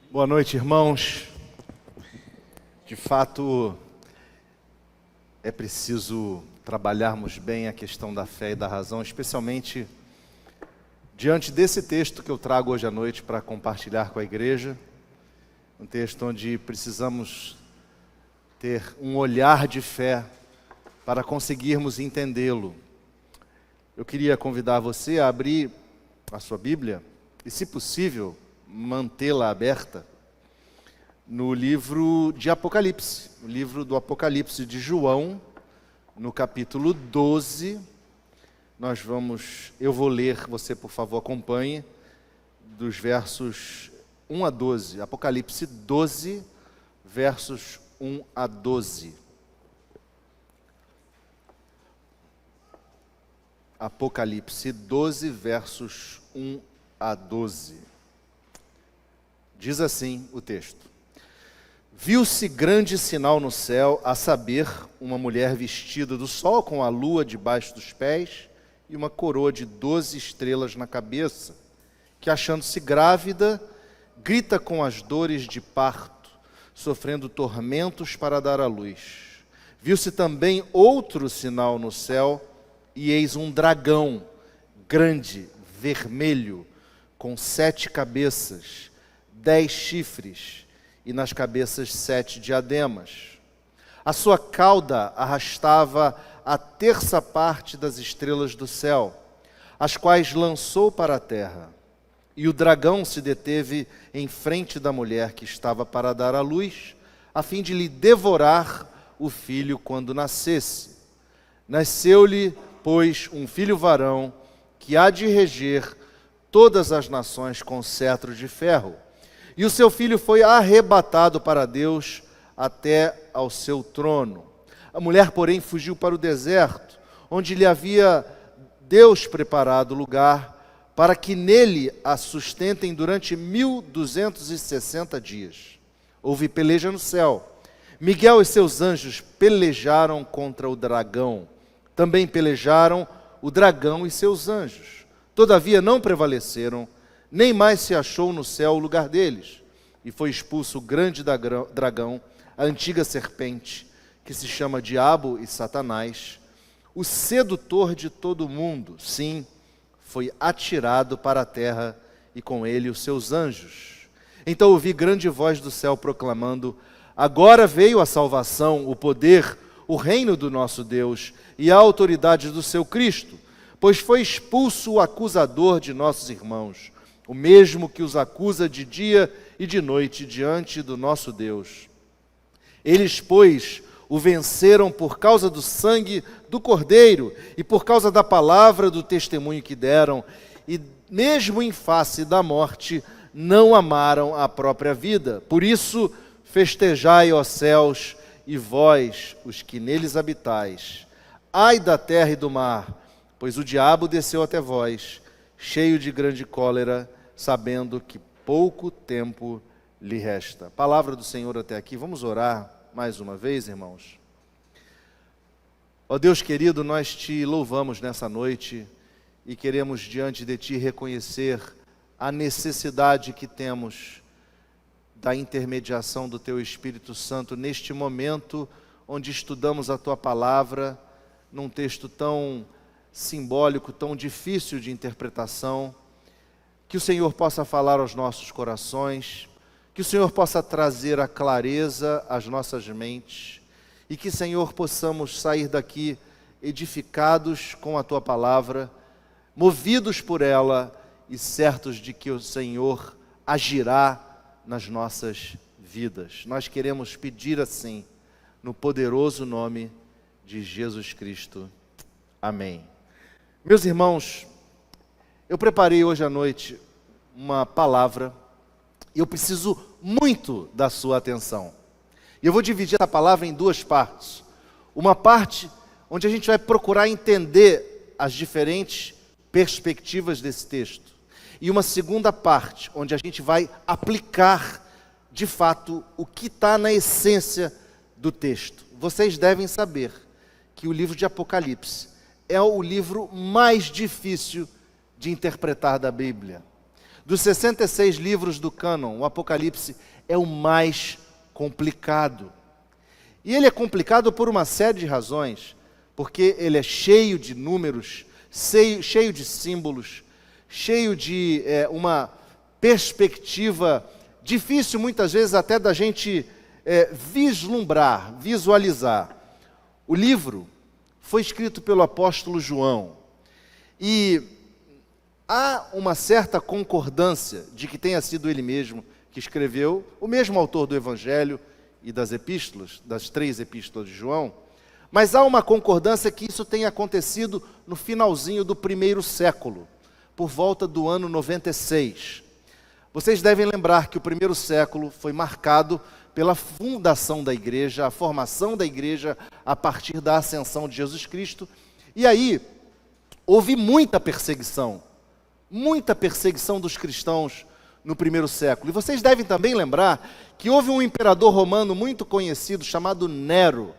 Boa noite, irmãos. De fato, é preciso trabalharmos bem a questão da fé e da razão, especialmente diante desse texto que eu trago hoje à noite para compartilhar com a igreja. Um texto onde precisamos ter um olhar de fé para conseguirmos entendê-lo. Eu queria convidar você a abrir a sua Bíblia e, se possível, mantê-la aberta no livro de Apocalipse, o livro do Apocalipse de João, no capítulo 12. Eu vou ler, você por favor acompanhe, dos versos 1 a 12, Apocalipse 12, versos 1 a 12. Apocalipse 12, versos 1 a 12. Diz assim o texto: Viu-se grande sinal no céu, a saber, uma mulher vestida do sol com a lua debaixo dos pés e uma coroa de 12 estrelas na cabeça, que, achando-se grávida, grita com as dores de parto, sofrendo tormentos para dar à luz. Viu-se também outro sinal no céu, e eis um dragão grande, vermelho, com 7 cabeças, 10 chifres, e nas cabeças 7 diademas. A sua cauda arrastava a terça parte das estrelas do céu, as quais lançou para a terra. E o dragão se deteve em frente da mulher que estava para dar à luz, a fim de lhe devorar o filho quando nascesse. Nasceu-lhe, pois, um filho varão, que há de reger todas as nações com cetro de ferro. E o seu filho foi arrebatado para Deus até ao seu trono. A mulher, porém, fugiu para o deserto, onde lhe havia Deus preparado lugar para que nele a sustentem durante 1260 dias. Houve peleja no céu. Miguel e seus anjos pelejaram contra o dragão. Também pelejaram o dragão e seus anjos. Todavia não prevaleceram, nem mais se achou no céu o lugar deles. E foi expulso o grande dragão, a antiga serpente, que se chama Diabo e Satanás, o sedutor de todo o mundo. Sim, foi atirado para a terra, e com ele os seus anjos. Então ouvi grande voz do céu proclamando: agora veio a salvação, o poder, o reino do nosso Deus e a autoridade do seu Cristo, pois foi expulso o acusador de nossos irmãos, o mesmo que os acusa de dia e de noite diante do nosso Deus. Eles, pois, o venceram por causa do sangue do Cordeiro e por causa da palavra do testemunho que deram, e mesmo em face da morte, não amaram a própria vida. Por isso, festejai, ó céus, e vós, os que neles habitais. Ai da terra e do mar, pois o diabo desceu até vós, cheio de grande cólera, sabendo que pouco tempo lhe resta. Palavra do Senhor até aqui. Vamos orar mais uma vez, irmãos. Ó Deus querido, nós te louvamos nessa noite e queremos diante de ti reconhecer a necessidade que temos da intermediação do teu Espírito Santo neste momento onde estudamos a tua palavra, num texto tão simbólico, tão difícil de interpretação. Que o Senhor possa falar aos nossos corações, que o Senhor possa trazer a clareza às nossas mentes, e que, Senhor, possamos sair daqui edificados com a tua palavra, movidos por ela e certos de que o Senhor agirá nas nossas vidas. Nós queremos pedir assim, no poderoso nome de Jesus Cristo. Amém. Meus irmãos, eu preparei hoje à noite uma palavra e eu preciso muito da sua atenção. E eu vou dividir a palavra em 2 partes. Uma parte onde a gente vai procurar entender as diferentes perspectivas desse texto. E uma segunda parte onde a gente vai aplicar, de fato, o que está na essência do texto. Vocês devem saber que o livro de Apocalipse é o livro mais difícil de interpretar da Bíblia. Dos 66 livros do cânon, o Apocalipse é o mais complicado. E ele é complicado por uma série de razões, porque ele é cheio de números, cheio de símbolos, cheio de uma perspectiva difícil muitas vezes até da gente vislumbrar, visualizar. O livro foi escrito pelo apóstolo João e há uma certa concordância de que tenha sido ele mesmo que escreveu, o mesmo autor do Evangelho e das epístolas, das 3 epístolas de João, mas há uma concordância que isso tenha acontecido no finalzinho do 1º século, por volta do ano 96. Vocês devem lembrar que o 1º século foi marcado pela fundação da igreja, a formação da igreja a partir da ascensão de Jesus Cristo, e aí houve muita perseguição dos cristãos no 1º século. E vocês devem também lembrar que houve um imperador romano muito conhecido chamado Nero,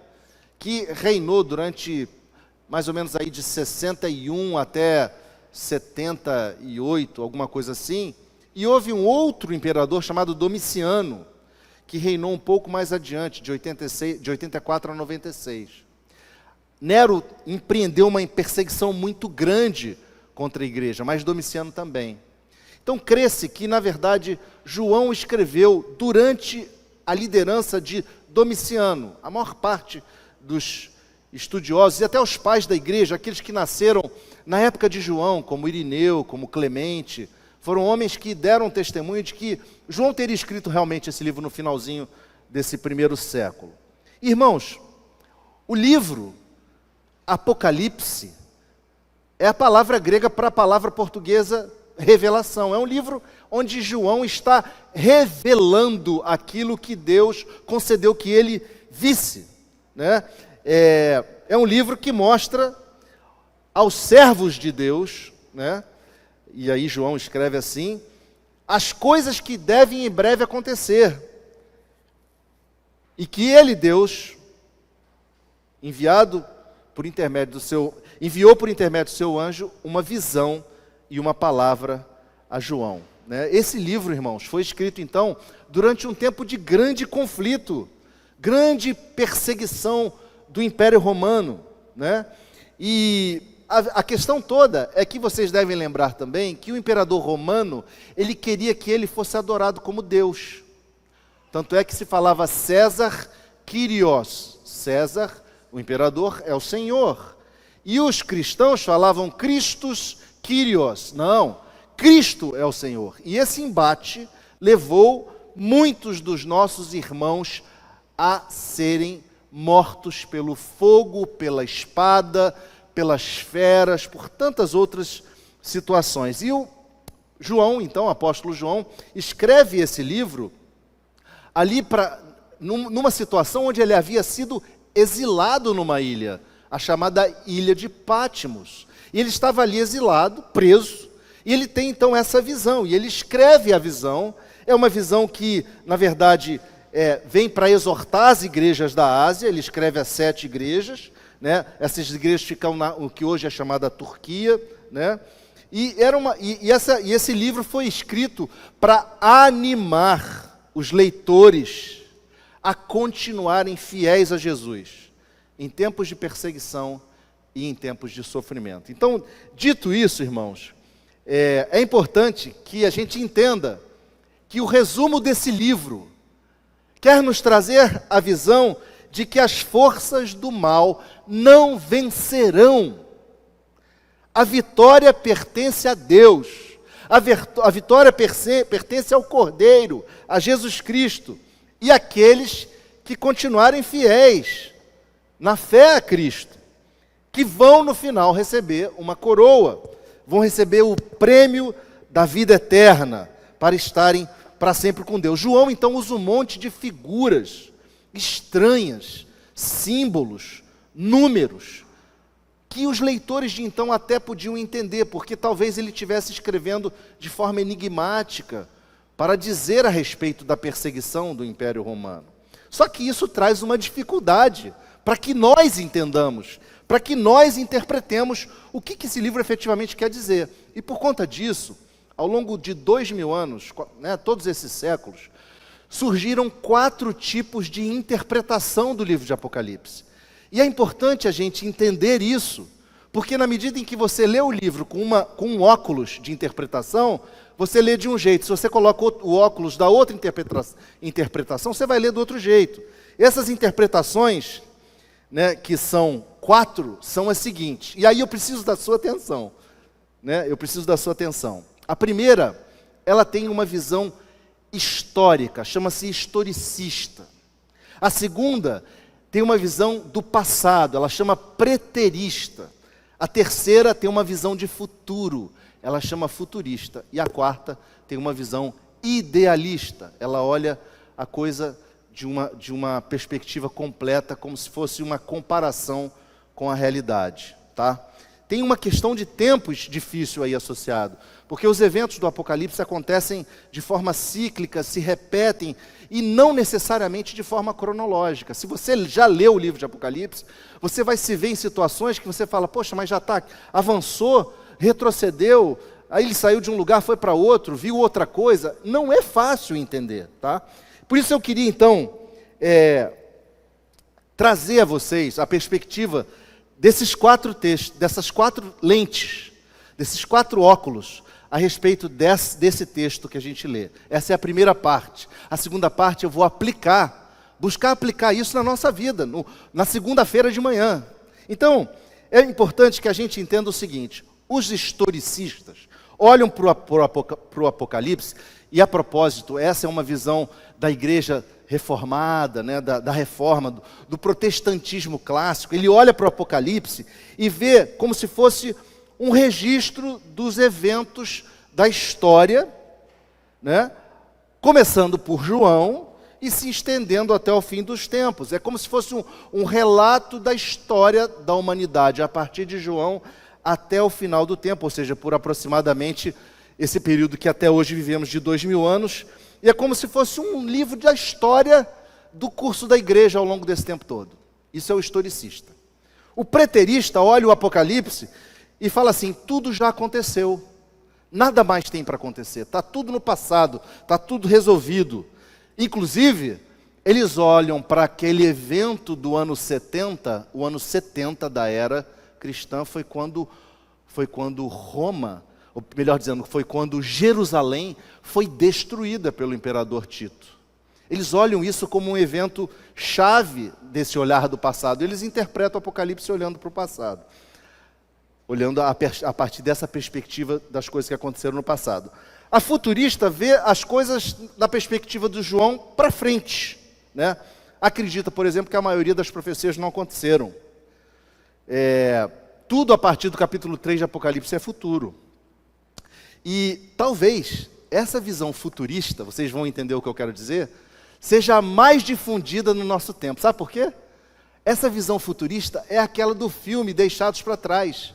que reinou durante mais ou menos aí de 61 até 78, alguma coisa assim. E houve um outro imperador chamado Domiciano, que reinou um pouco mais adiante, de 84 a 96. Nero empreendeu uma perseguição muito grande contra a igreja, mas Domiciano também. Então, crê-se que, na verdade, João escreveu durante a liderança de Domiciano. A maior parte dos estudiosos e até os pais da igreja, aqueles que nasceram na época de João, como Irineu, como Clemente, foram homens que deram testemunho de que João teria escrito realmente esse livro no finalzinho desse 1º século. Irmãos, o livro Apocalipse é a palavra grega para a palavra portuguesa revelação. É um livro onde João está revelando aquilo que Deus concedeu que ele visse, né? É um livro que mostra aos servos de Deus, né? E aí João escreve assim, as coisas que devem em breve acontecer. E que ele, Deus, enviou por intermédio do seu anjo uma visão e uma palavra a João, né? Esse livro, irmãos, foi escrito então durante um tempo de grande conflito, grande perseguição do Império Romano, né? E a questão toda é que vocês devem lembrar também que o imperador romano, ele queria que ele fosse adorado como Deus. Tanto é que se falava César Kyrios. César, o imperador, é o Senhor. E os cristãos falavam Christus Kyrios. Não, Cristo é o Senhor. E esse embate levou muitos dos nossos irmãos a serem mortos pelo fogo, pela espada, pelas feras, por tantas outras situações. E o João, então, o apóstolo João, escreve esse livro ali numa situação onde ele havia sido exilado numa ilha, a chamada Ilha de Patmos. E ele estava ali exilado, preso, e ele tem então essa visão, e ele escreve a visão. É uma visão que, na verdade, vem para exortar as igrejas da Ásia. Ele escreve as 7 igrejas, né? Essas igrejas ficam o que hoje é chamada Turquia, né? E esse livro foi escrito para animar os leitores a continuarem fiéis a Jesus em tempos de perseguição e em tempos de sofrimento. Então, dito isso, irmãos, é importante que a gente entenda que o resumo desse livro quer nos trazer a visão de que as forças do mal não vencerão. A vitória pertence a Deus. A vitória pertence ao Cordeiro, a Jesus Cristo. E aqueles que continuarem fiéis na fé a Cristo, que vão no final receber uma coroa, vão receber o prêmio da vida eterna, para estarem para sempre com Deus. João então usa um monte de figuras estranhas, símbolos, números, que os leitores de então até podiam entender, porque talvez ele estivesse escrevendo de forma enigmática, para dizer a respeito da perseguição do Império Romano. Só que isso traz uma dificuldade, para que nós entendamos, para que nós interpretemos o que esse livro efetivamente quer dizer. E por conta disso, ao longo de 2000 anos, né, todos esses séculos, surgiram 4 tipos de interpretação do livro de Apocalipse. E é importante a gente entender isso, porque na medida em que você lê o livro com um óculos de interpretação, você lê de um jeito. Se você coloca o óculos da outra interpretação, você vai ler do outro jeito. Essas interpretações, né, que são 4, são as seguintes. E aí eu preciso da sua atenção. Né? Eu preciso da sua atenção. A primeira, ela tem uma visão histórica, chama-se historicista. A segunda tem uma visão do passado, ela chama preterista. A terceira tem uma visão de futuro, ela chama futurista. E a quarta tem uma visão idealista, ela olha a coisa de uma perspectiva completa, como se fosse uma comparação com a realidade. Tá? Tem uma questão de tempos difícil aí associado, porque os eventos do Apocalipse acontecem de forma cíclica, se repetem, e não necessariamente de forma cronológica. Se você já leu o livro de Apocalipse, você vai se ver em situações que você fala, poxa, mas já está, avançou, retrocedeu, aí ele saiu de um lugar, foi para outro, viu outra coisa. Não é fácil entender, tá? Por isso eu queria, então, trazer a vocês a perspectiva desses 4 textos, dessas 4 lentes, desses 4 óculos, a respeito desse texto que a gente lê. Essa é a primeira parte. A segunda parte eu vou buscar aplicar isso na nossa vida, na segunda-feira de manhã. Então, é importante que a gente entenda o seguinte: os historicistas olham para o Apocalipse, e a propósito, essa é uma visão da igreja reformada, né, da reforma, do protestantismo clássico. Ele olha para o Apocalipse e vê como se fosse um registro dos eventos da história, né, começando por João e se estendendo até o fim dos tempos. É como se fosse um relato da história da humanidade, a partir de João até o final do tempo, ou seja, por aproximadamente esse período que até hoje vivemos de 2000 anos, e é como se fosse um livro da história do curso da igreja ao longo desse tempo todo. Isso é o historicista. O preterista olha o Apocalipse e fala assim, tudo já aconteceu, nada mais tem para acontecer, está tudo no passado, está tudo resolvido. Inclusive, eles olham para aquele evento do ano 70, o ano 70 da era cristã foi quando Roma, ou melhor dizendo, foi quando Jerusalém foi destruída pelo imperador Tito. Eles olham isso como um evento chave desse olhar do passado. Eles interpretam o Apocalipse olhando para o passado, olhando a partir dessa perspectiva das coisas que aconteceram no passado. A futurista vê as coisas da perspectiva do João para frente, né? Acredita, por exemplo, que a maioria das profecias não aconteceram. Tudo a partir do capítulo 3 de Apocalipse é futuro. E talvez essa visão futurista, vocês vão entender o que eu quero dizer, seja a mais difundida no nosso tempo. Sabe por quê? Essa visão futurista é aquela do filme Deixados para Trás.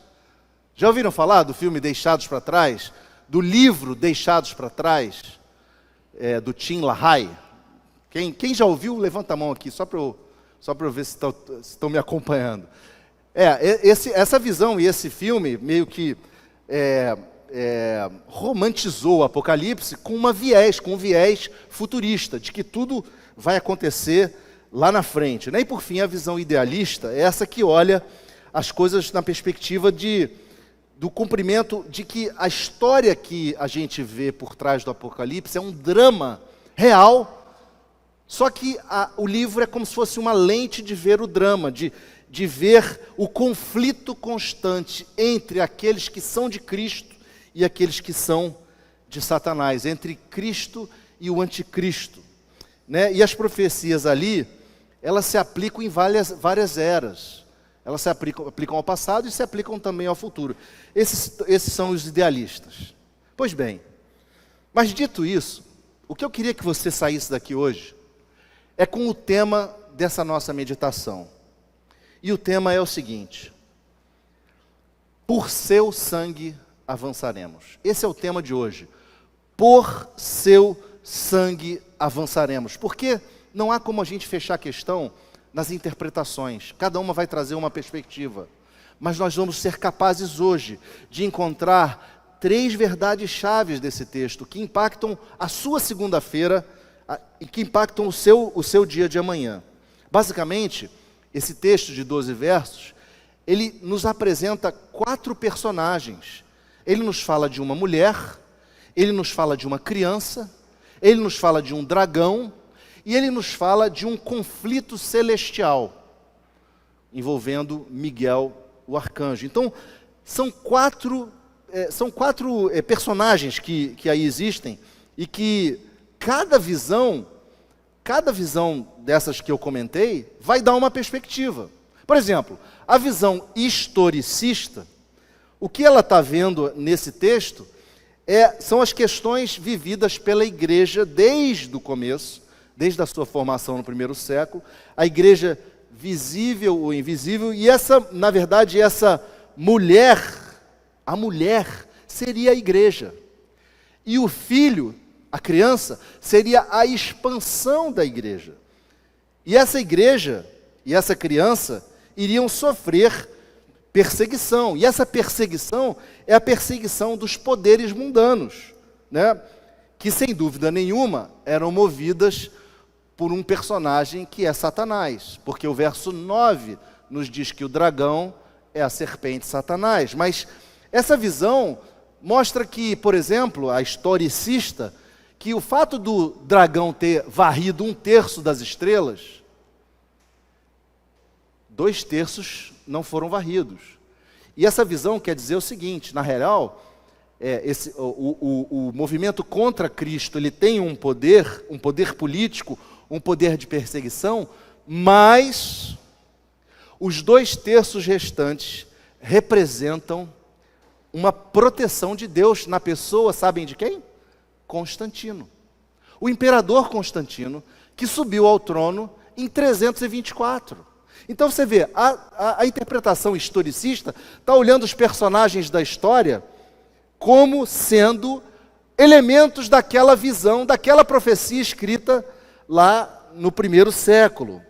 Já ouviram falar do filme Deixados para Trás? Do livro Deixados para Trás? Do Tim LaHaye? Quem já ouviu, levanta a mão aqui, só para eu ver se estão me acompanhando. Essa visão e esse filme meio que romantizou o Apocalipse com um viés futurista, de que tudo vai acontecer lá na frente, né? E por fim, a visão idealista é essa que olha as coisas na perspectiva do cumprimento de que a história que a gente vê por trás do Apocalipse é um drama real, só que o livro é como se fosse uma lente de ver o drama, de ver o conflito constante entre aqueles que são de Cristo e aqueles que são de Satanás, entre Cristo e o anticristo, né? E as profecias ali, elas se aplicam em várias eras. Elas se aplicam ao passado e se aplicam também ao futuro. Esses são os idealistas. Pois bem, mas dito isso, o que eu queria que você saísse daqui hoje é com o tema dessa nossa meditação. E o tema é o seguinte: por seu sangue avançaremos. Esse é o tema de hoje. Por seu sangue avançaremos. Porque não há como a gente fechar a questão nas interpretações. Cada uma vai trazer uma perspectiva. Mas nós vamos ser capazes hoje de encontrar 3 verdades chaves desse texto que impactam a sua segunda-feira e que impactam o seu dia de amanhã. Basicamente, esse texto de 12 versos, ele nos apresenta 4 personagens. Ele nos fala de uma mulher, ele nos fala de uma criança, ele nos fala de um dragão e ele nos fala de um conflito celestial envolvendo Miguel, o arcanjo. Então, são quatro personagens que aí existem e que cada visão dessas que eu comentei vai dar uma perspectiva. Por exemplo, a visão historicista, o que ela está vendo nesse texto são as questões vividas pela igreja desde o começo, desde a sua formação no primeiro século, a igreja visível ou invisível, e na verdade, essa mulher, a mulher seria a igreja. E o filho, a criança, seria a expansão da igreja. E essa igreja e essa criança iriam sofrer perseguição. E essa perseguição é a perseguição dos poderes mundanos, né? Que sem dúvida nenhuma eram movidas por um personagem que é Satanás. Porque o verso 9 nos diz que o dragão é a serpente Satanás. Mas essa visão mostra que, por exemplo, a historicista, que o fato do dragão ter varrido 1/3 das estrelas, 2/3 não foram varridos. E essa visão quer dizer o seguinte: na real, o movimento contra Cristo, ele tem um poder político, um poder de perseguição, mas os 2/3 restantes representam uma proteção de Deus na pessoa, sabem de quem? Constantino. O imperador Constantino, que subiu ao trono em 324. Então você vê, a interpretação historicista está olhando os personagens da história como sendo elementos daquela visão, daquela profecia escrita lá no primeiro século.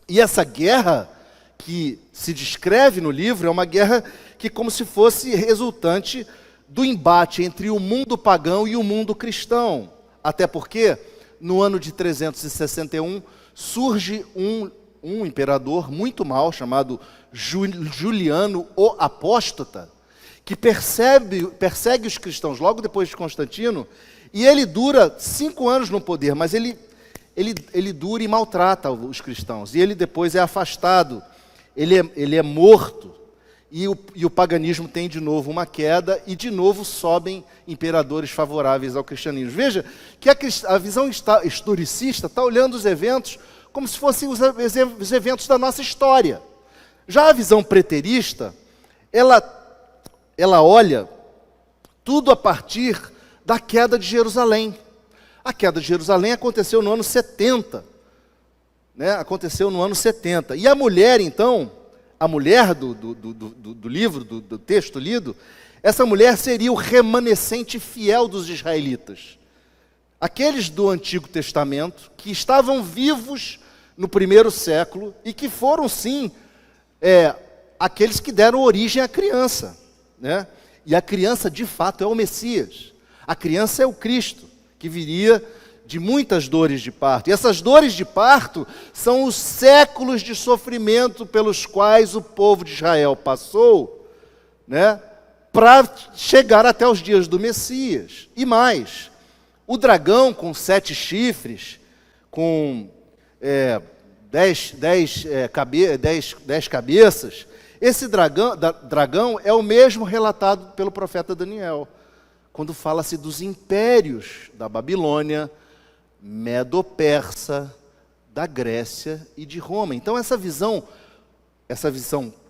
E essa guerra que se descreve no livro é uma guerra que como se fosse resultante do embate entre o mundo pagão e o mundo cristão. Até porque, no ano de 361, surge um imperador muito mau, chamado Juliano o Apóstata, que persegue os cristãos logo depois de Constantino, e ele dura 5 anos no poder, mas ele dura e maltrata os cristãos, e ele depois é afastado, ele é morto, e o paganismo tem de novo uma queda, e de novo sobem imperadores favoráveis ao cristianismo. Veja que a visão historicista está olhando os eventos como se fossem os eventos da nossa história. Já a visão preterista, ela olha tudo a partir da queda de Jerusalém. A queda de Jerusalém aconteceu no ano 70. Né? Aconteceu no ano 70. E a mulher, então, a mulher do livro, do texto lido, essa mulher seria o remanescente fiel dos israelitas. Aqueles do Antigo Testamento, que estavam vivos no primeiro século e que foram, sim, aqueles que deram origem à criança. Né? E a criança, de fato, é o Messias. A criança é o Cristo, que viria de muitas dores de parto. E essas dores de parto são os séculos de sofrimento pelos quais o povo de Israel passou, né, para chegar até os dias do Messias. E mais, o dragão com 7 chifres, com 10 cabeças, esse dragão é o mesmo relatado pelo profeta Daniel, quando fala-se dos impérios da Babilônia, Medo-Persa, da Grécia e de Roma. Então essa visão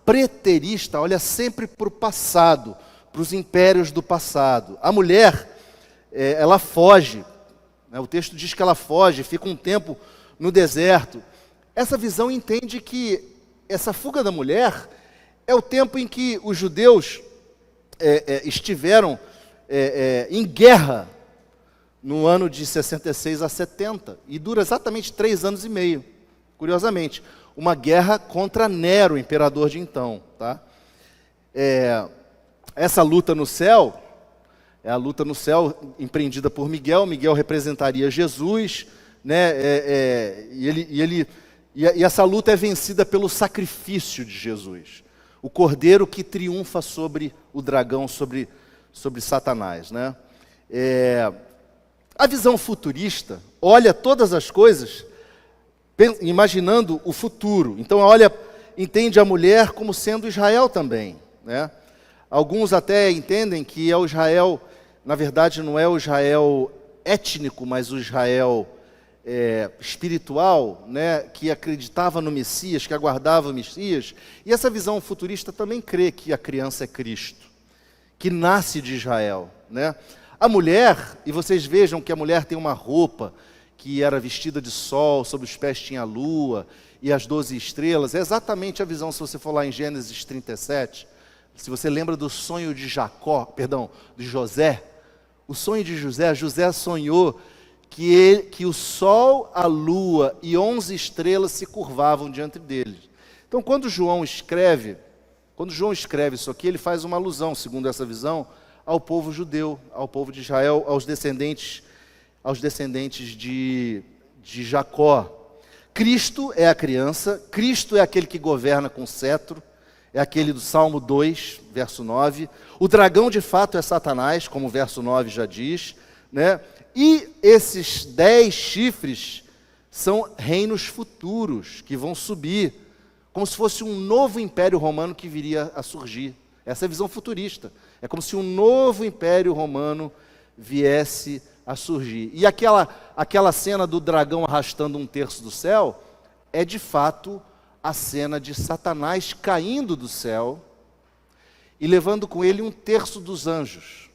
preterista olha sempre para o passado, para os impérios do passado. A mulher, ela foge, né? O texto diz que ela foge, fica um tempo no deserto. Essa visão entende que essa fuga da mulher é o tempo em que os judeus estiveram em guerra no ano de 66 a 70, e dura exatamente 3 anos e meio, curiosamente, uma guerra contra Nero, imperador de então. Tá? Essa luta no céu É a luta no céu empreendida por Miguel. Miguel representaria Jesus, né? E essa luta é vencida pelo sacrifício de Jesus. O cordeiro que triunfa sobre o dragão, sobre Satanás, né? A visão futurista olha todas as coisas imaginando o futuro. Então, entende a mulher como sendo Israel também, né? Alguns até entendem que é o Israel, na verdade não é o Israel étnico, mas o Israel espiritual, né, que acreditava no Messias, que aguardava o Messias. E essa visão futurista também crê que a criança é Cristo, que nasce de Israel, né? A mulher, e vocês vejam que a mulher tem uma roupa que era vestida de sol, sobre os pés tinha a lua, e as 12 estrelas, é exatamente a visão, se você for lá em Gênesis 37, se você lembra do sonho de de José, o sonho de José sonhou que o sol, a lua e 11 estrelas se curvavam diante dele. Então, quando João escreve isso aqui, ele faz uma alusão, segundo essa visão, ao povo judeu, ao povo de Israel, aos descendentes de Jacó. Cristo é a criança, Cristo é aquele que governa com cetro, é aquele do Salmo 2, verso 9. O dragão, de fato, é Satanás, como o verso 9 já diz, né? E esses 10 chifres são reinos futuros, que vão subir, como se fosse um novo império romano que viria a surgir. Essa é a visão futurista. É como se um novo império romano viesse a surgir. E aquela cena do dragão arrastando 1/3 do céu, é de fato a cena de Satanás caindo do céu e levando com ele 1/3 dos anjos.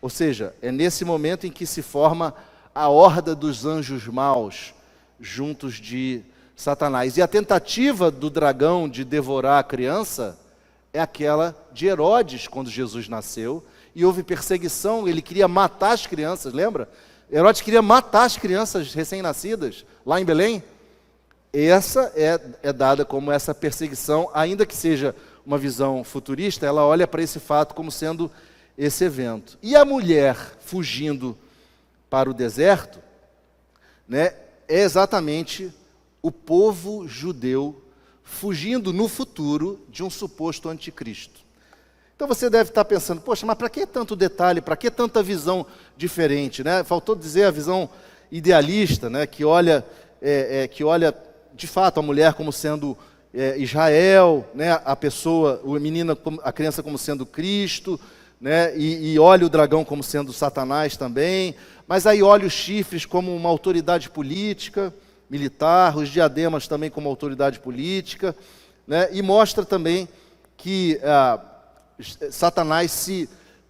Ou seja, é nesse momento em que se forma a horda dos anjos maus juntos de Satanás. E a tentativa do dragão de devorar a criança é aquela de Herodes, quando Jesus nasceu, e houve perseguição, ele queria matar as crianças, lembra? Herodes queria matar as crianças recém-nascidas, lá em Belém. Essa é dada como essa perseguição, ainda que seja uma visão futurista, ela olha para esse fato como sendo esse evento. E a mulher fugindo para o deserto, né, é exatamente o povo judeu fugindo no futuro de um suposto anticristo. Então você deve estar pensando, poxa, mas para que tanto detalhe, para que tanta visão diferente, né? Faltou dizer a visão idealista, né, que olha de fato a mulher como sendo Israel, né, a criança como sendo Cristo, né, e olha o dragão como sendo Satanás também, mas aí olha os chifres como uma autoridade política, militar, os diademas também como autoridade política, né, e mostra também que Satanás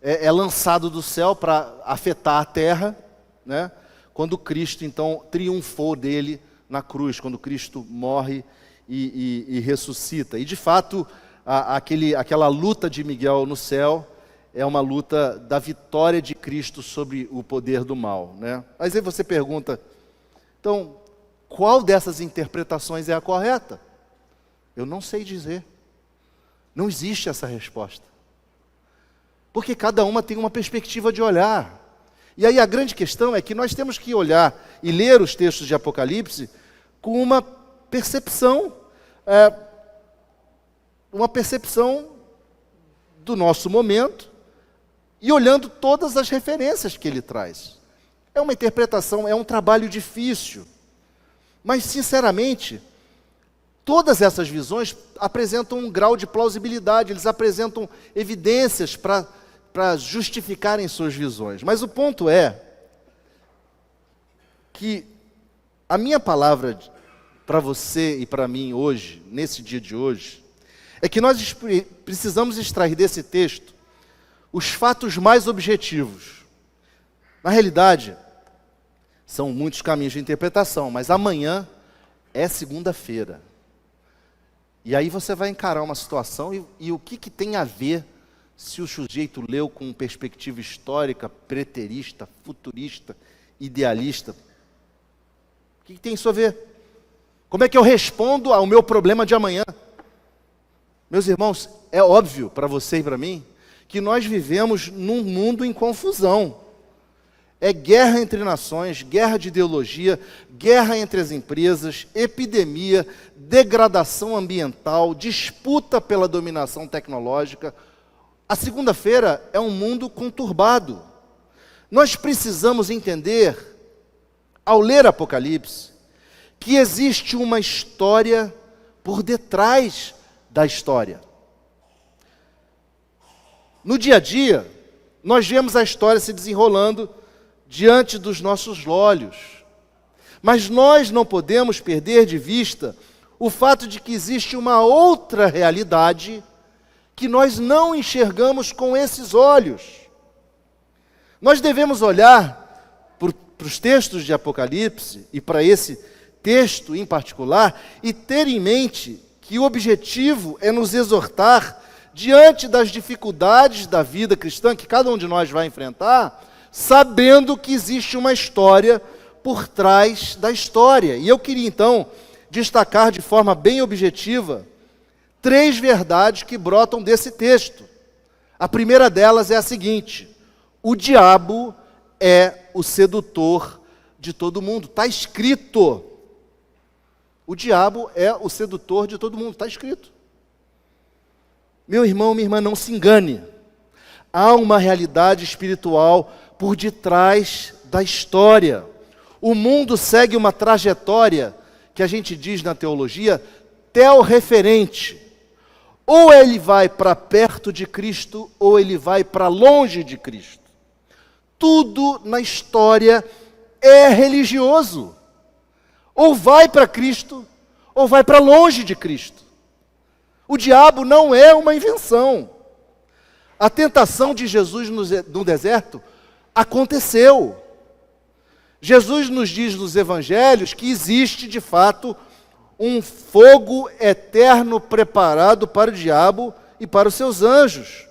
é lançado do céu para afetar a terra, né, quando Cristo então triunfou dele na cruz, quando Cristo morre e ressuscita. E de fato, aquela luta de Miguel no céu é uma luta da vitória de Cristo sobre o poder do mal, né? Mas aí você pergunta, então, qual dessas interpretações é a correta? Eu não sei dizer. Não existe essa resposta. Porque cada uma tem uma perspectiva de olhar. E aí a grande questão é que nós temos que olhar e ler os textos de Apocalipse com uma percepção do nosso momento e olhando todas as referências que ele traz. É uma interpretação, é um trabalho difícil. Mas, sinceramente, todas essas visões apresentam um grau de plausibilidade, eles apresentam evidências para justificarem suas visões. Mas o ponto é que a minha palavra para você e para mim hoje, nesse dia de hoje, é que nós precisamos extrair desse texto os fatos mais objetivos. Na realidade, são muitos caminhos de interpretação, mas amanhã é segunda-feira. E aí você vai encarar uma situação e o que tem a ver se o sujeito leu com perspectiva histórica, preterista, futurista, idealista? O que tem isso a ver? Como é que eu respondo ao meu problema de amanhã? Meus irmãos, é óbvio para você e para mim que nós vivemos num mundo em confusão. É guerra entre nações, guerra de ideologia, guerra entre as empresas, epidemia, degradação ambiental, disputa pela dominação tecnológica. A segunda-feira é um mundo conturbado. Nós precisamos entender, ao ler Apocalipse, que existe uma história por detrás da história. No dia a dia, nós vemos a história se desenrolando diante dos nossos olhos. Mas nós não podemos perder de vista o fato de que existe uma outra realidade que nós não enxergamos com esses olhos. Nós devemos olhar para os textos de Apocalipse e para esse texto em particular e ter em mente que o objetivo é nos exortar diante das dificuldades da vida cristã que cada um de nós vai enfrentar, sabendo que existe uma história por trás da história. E eu queria então destacar de forma bem objetiva 3 verdades que brotam desse texto. A primeira delas é a seguinte: o diabo é o sedutor de todo mundo. Está escrito. O diabo é o sedutor de todo mundo. Está escrito. Meu irmão, minha irmã, não se engane. Há uma realidade espiritual por detrás da história. O mundo segue uma trajetória que a gente diz na teologia, teorreferente. Ou ele vai para perto de Cristo, ou ele vai para longe de Cristo. Tudo na história é religioso. Ou vai para Cristo, ou vai para longe de Cristo. O diabo não é uma invenção. A tentação de Jesus no deserto aconteceu. Jesus nos diz nos evangelhos que existe de fato um fogo eterno preparado para o diabo e para os seus anjos.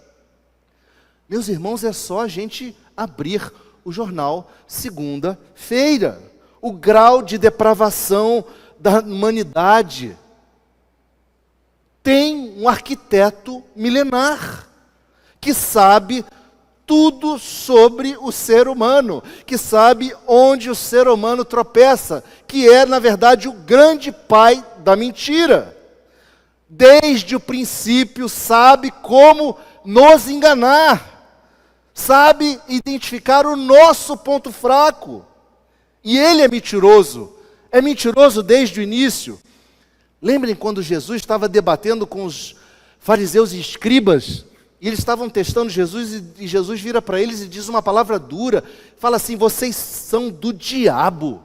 Meus irmãos, é só a gente abrir o jornal segunda-feira. O grau de depravação da humanidade. Tem um arquiteto milenar que sabe tudo sobre o ser humano, que sabe onde o ser humano tropeça, que é, na verdade, o grande pai da mentira. Desde o princípio sabe como nos enganar, sabe identificar o nosso ponto fraco. E ele é mentiroso desde o início. Lembrem quando Jesus estava debatendo com os fariseus e escribas, e eles estavam testando Jesus, e Jesus vira para eles e diz uma palavra dura, fala assim: vocês são do diabo,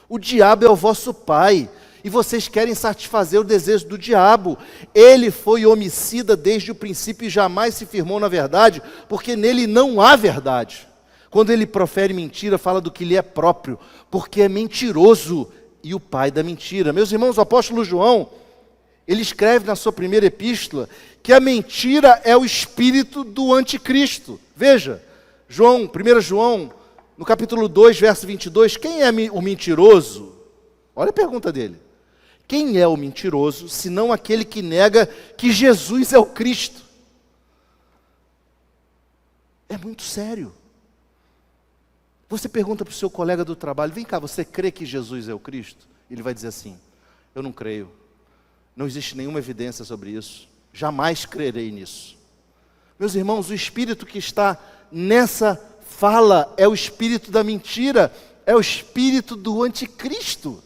o diabo é o vosso pai, e vocês querem satisfazer o desejo do diabo. Ele foi homicida desde o princípio e jamais se firmou na verdade, porque nele não há verdade. Quando ele profere mentira, fala do que lhe é próprio, porque é mentiroso e o pai da mentira. Meus irmãos, o apóstolo João, ele escreve na sua primeira epístola que a mentira é o espírito do anticristo. Veja, 1 João, no capítulo 2, verso 22, quem é o mentiroso? Olha a pergunta dele. Quem é o mentiroso, senão aquele que nega que Jesus é o Cristo? É muito sério. Você pergunta para o seu colega do trabalho: vem cá, você crê que Jesus é o Cristo? Ele vai dizer assim: eu não creio. Não existe nenhuma evidência sobre isso. Jamais crerei nisso. Meus irmãos, o espírito que está nessa fala é o espírito da mentira, é o espírito do anticristo.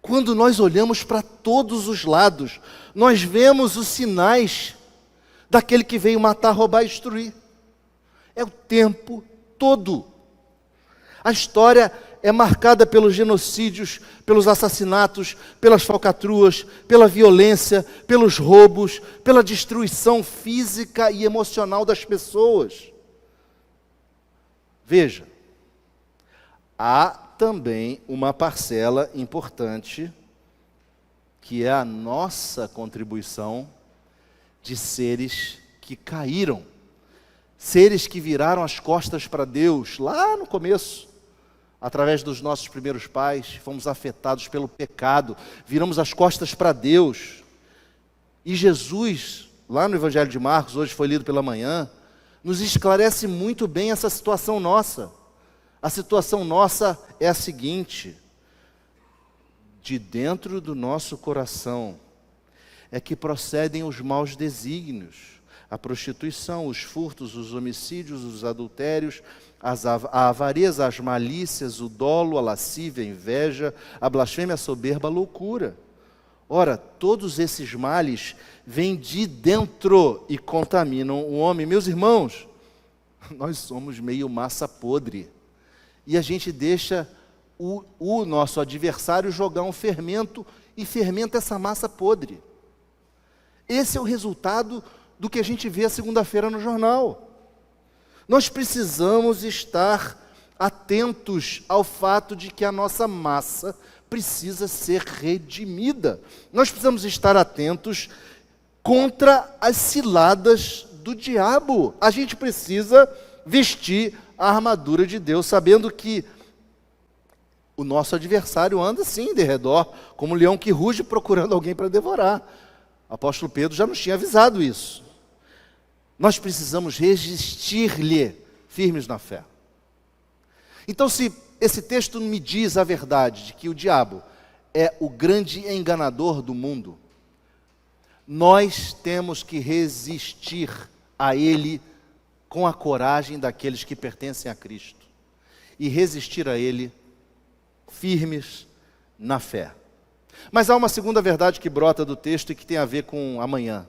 Quando nós olhamos para todos os lados, nós vemos os sinais daquele que veio matar, roubar e destruir. É o tempo todo. A história é marcada pelos genocídios, pelos assassinatos, pelas falcatruas, pela violência, pelos roubos, pela destruição física e emocional das pessoas. Veja, há também uma parcela importante, que é a nossa contribuição de seres que caíram, seres que viraram as costas para Deus, lá no começo, através dos nossos primeiros pais, fomos afetados pelo pecado, viramos as costas para Deus, e Jesus lá no Evangelho de Marcos, hoje foi lido pela manhã, nos esclarece muito bem essa situação nossa. A situação nossa é a seguinte: de dentro do nosso coração é que procedem os maus desígnios, a prostituição, os furtos, os homicídios, os adultérios, a avareza, as malícias, o dolo, a lascívia, a inveja, a blasfêmia, a soberba, a loucura. Ora, todos esses males vêm de dentro e contaminam o homem. Meus irmãos, nós somos meio massa podre. E a gente deixa o nosso adversário jogar um fermento e fermenta essa massa podre. Esse é o resultado do que a gente vê a segunda-feira no jornal. Nós precisamos estar atentos ao fato de que a nossa massa precisa ser redimida. Nós precisamos estar atentos contra as ciladas do diabo. A gente precisa vestir a armadura de Deus, sabendo que o nosso adversário anda sim de redor, como um leão que ruge procurando alguém para devorar. O apóstolo Pedro já nos tinha avisado isso. Nós precisamos resistir-lhe firmes na fé. Então, se esse texto me diz a verdade de que o diabo é o grande enganador do mundo, nós temos que resistir a ele com a coragem daqueles que pertencem a Cristo e resistir a ele firmes na fé. Mas há uma segunda verdade que brota do texto e que tem a ver com amanhã.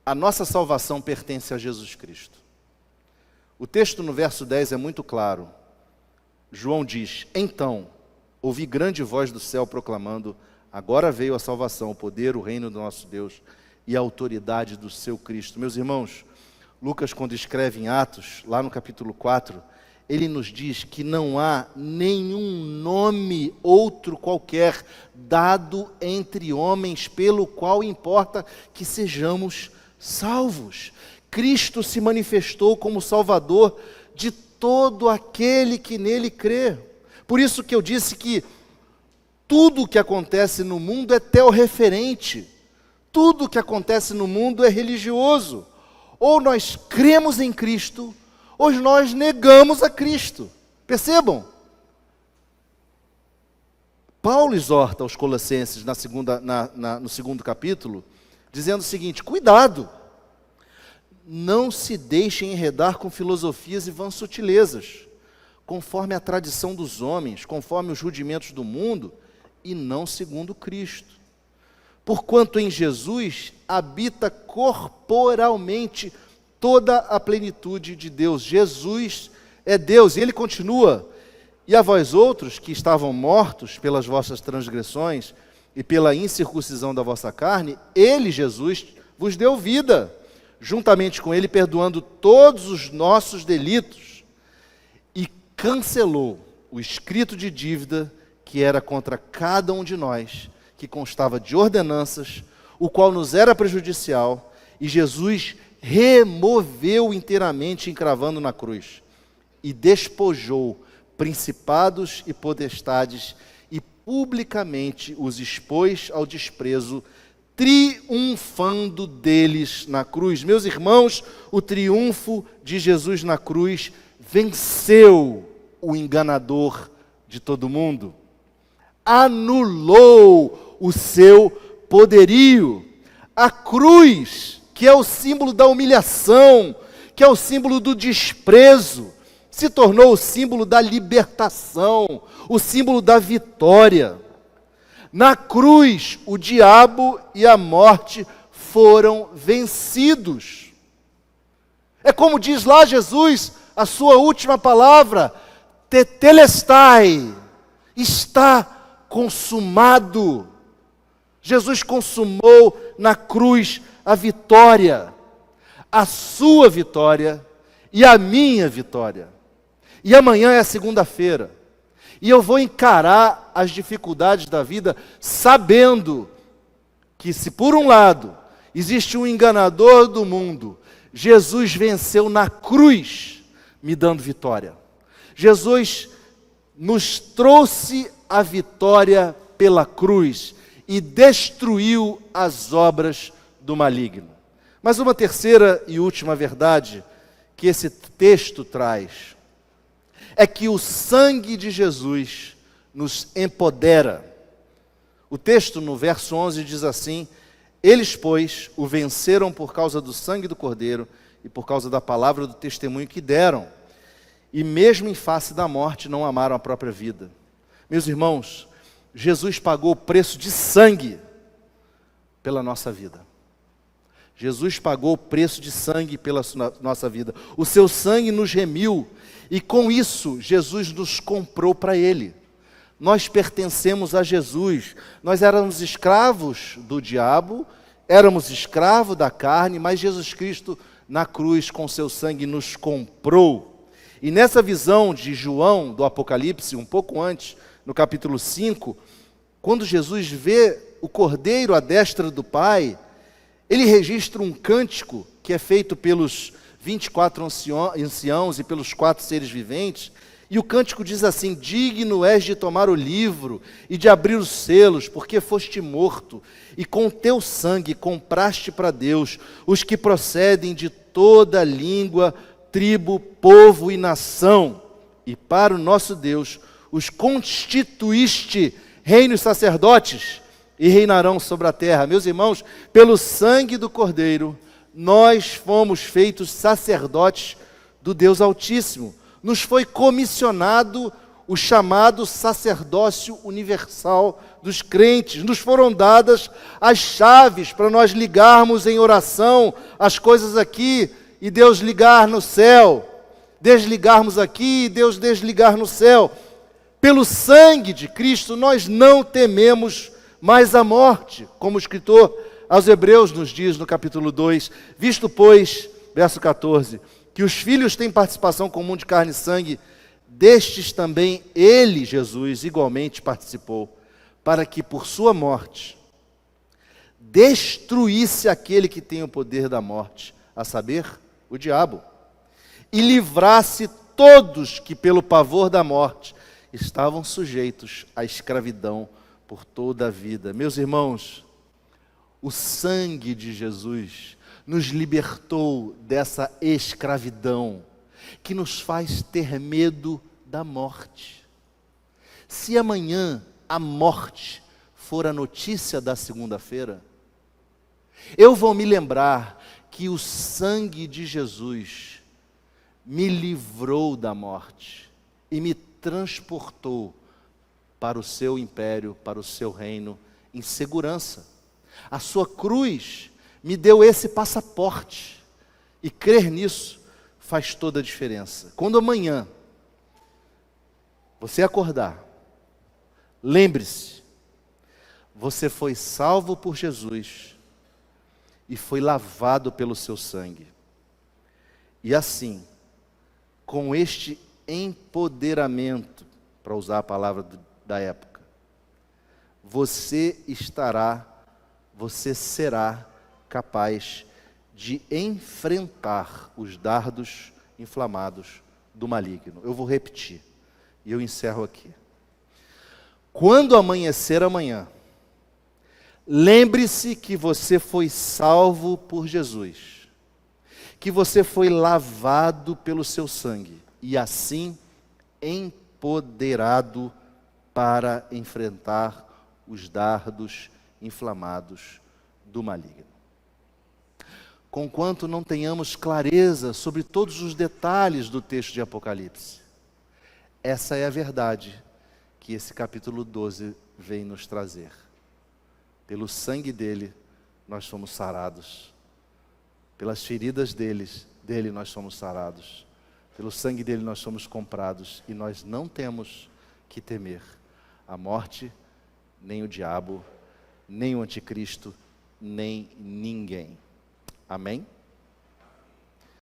A nossa salvação pertence a Jesus Cristo. O texto no verso 10 é muito claro. João diz: então, ouvi grande voz do céu proclamando: agora veio a salvação, o poder, o reino do nosso Deus e a autoridade do seu Cristo. Meus irmãos, Lucas, quando escreve em Atos, lá no capítulo 4, ele nos diz que não há nenhum nome outro qualquer dado entre homens pelo qual importa que sejamos salvos. Cristo se manifestou como Salvador de todo aquele que nele crê. Por isso que eu disse que tudo o que acontece no mundo é teorreferente. Tudo o que acontece no mundo é religioso. Ou nós cremos em Cristo, ou nós negamos a Cristo. Percebam? Paulo exorta os Colossenses no segundo capítulo, dizendo o seguinte: cuidado, não se deixem enredar com filosofias e vãs sutilezas, conforme a tradição dos homens, conforme os rudimentos do mundo, e não segundo Cristo. Porquanto em Jesus habita corporalmente toda a plenitude de Deus. Jesus é Deus, e ele continua: e a vós outros que estavam mortos pelas vossas transgressões e pela incircuncisão da vossa carne, ele, Jesus, vos deu vida, juntamente com ele perdoando todos os nossos delitos, e cancelou o escrito de dívida que era contra cada um de nós, que constava de ordenanças, o qual nos era prejudicial, e Jesus removeu inteiramente, encravando na cruz, e despojou principados e potestades, e publicamente os expôs ao desprezo, triunfando deles na cruz. Meus irmãos, o triunfo de Jesus na cruz venceu o enganador de todo mundo, anulou o seu poderio. A cruz, que é o símbolo da humilhação, que é o símbolo do desprezo, se tornou o símbolo da libertação, o símbolo da vitória. Na cruz, o diabo e a morte foram vencidos. É como diz lá Jesus, a sua última palavra: tetelestai, está consumado. Jesus consumou na cruz a vitória, a sua vitória e a minha vitória. E amanhã é segunda-feira, e eu vou encarar as dificuldades da vida sabendo que, se por um lado existe um enganador do mundo, Jesus venceu na cruz, me dando vitória. Jesus nos trouxe a vitória pela cruz, e destruiu as obras do maligno. Mas uma terceira e última verdade que esse texto traz é que o sangue de Jesus nos empodera. O texto no verso 11 diz assim: eles, pois, o venceram por causa do sangue do Cordeiro e por causa da palavra do testemunho que deram, e mesmo em face da morte não amaram a própria vida. Meus irmãos, Jesus pagou o preço de sangue pela nossa vida. Jesus pagou o preço de sangue pela nossa vida. O seu sangue nos remiu e com isso Jesus nos comprou para Ele. Nós pertencemos a Jesus. Nós éramos escravos do diabo, éramos escravos da carne, mas Jesus Cristo na cruz com seu sangue nos comprou. E nessa visão de João, do Apocalipse, um pouco antes, no capítulo 5, quando Jesus vê o Cordeiro à destra do Pai, ele registra um cântico que é feito pelos 24 anciãos e pelos 4 seres viventes, e o cântico diz assim: digno és de tomar o livro e de abrir os selos, porque foste morto, e com teu sangue compraste para Deus os que procedem de toda língua, tribo, povo e nação, e para o nosso Deus os constituíste reinos sacerdotes, e reinarão sobre a terra. Meus irmãos, pelo sangue do Cordeiro, nós fomos feitos sacerdotes do Deus Altíssimo. Nos foi comissionado o chamado sacerdócio universal dos crentes. Nos foram dadas as chaves para nós ligarmos em oração as coisas aqui e Deus ligar no céu. Desligarmos aqui e Deus desligar no céu. Pelo sangue de Cristo, nós não tememos mais a morte, como o escritor aos Hebreus nos diz no capítulo 2, visto, pois, verso 14, que os filhos têm participação comum de carne e sangue, destes também ele, Jesus, igualmente participou, para que por sua morte destruísse aquele que tem o poder da morte, a saber, o diabo, e livrasse todos que pelo pavor da morte estavam sujeitos à escravidão por toda a vida. Meus irmãos, o sangue de Jesus nos libertou dessa escravidão que nos faz ter medo da morte. Se amanhã a morte for a notícia da segunda-feira, eu vou me lembrar que o sangue de Jesus me livrou da morte e me transportou para o seu império, para o seu reino, em segurança. A sua cruz me deu esse passaporte, e crer nisso faz toda a diferença. Quando amanhã você acordar, lembre-se, você foi salvo por Jesus e foi lavado pelo seu sangue. E assim, com este empoderamento, para usar a palavra da época, você será capaz de enfrentar os dardos inflamados do maligno. Eu vou repetir, e eu encerro aqui. Quando amanhecer amanhã, lembre-se que você foi salvo por Jesus, que você foi lavado pelo seu sangue, e assim empoderado para enfrentar os dardos inflamados do maligno. Conquanto não tenhamos clareza sobre todos os detalhes do texto de Apocalipse, essa é a verdade que esse capítulo 12 vem nos trazer. Pelo sangue dele, nós somos sarados. Pelas feridas dele nós somos sarados. Pelo sangue dele nós somos comprados. E nós não temos que temer a morte, nem o diabo, nem o anticristo, nem ninguém. Amém?